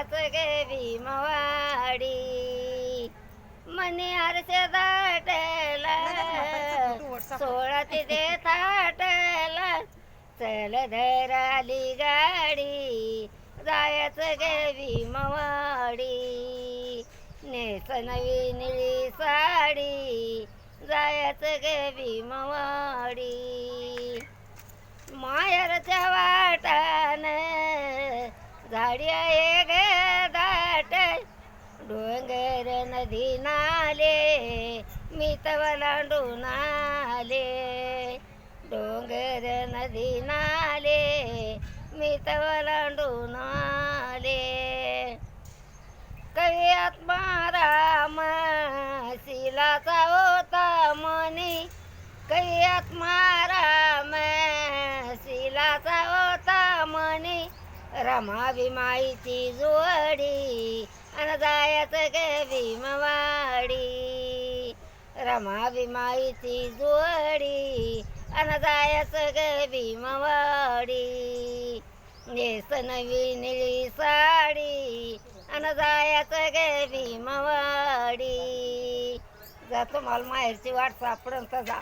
जायचं गे भीमवाडी मनी आरसे दाटला सोळा तिथे थाटला चल धराली गाडी जायचं गे भीमवाडी नेस नवी निळी साडी जायचं गे भीमवाडी माहेरच्या वाटान झाडी आहे गे दाट डोंगर नदी नाले मी तव लांडून आले डोंगर नदी नाले मी तव लांडून आले कवी आत्माराम शिलाचा होता मनी कवी आत्माराम शिलाचा होता मनी रमा भीमाईची जोडी अन जायचं गे भीमवाडी रमा भीमाईची जोडी अन जायचं गे भीमवाडी नेस नवी निळी साडी अन जायचं गे भीमवाडी जातो मला माहेरची वाट सापडून तर जा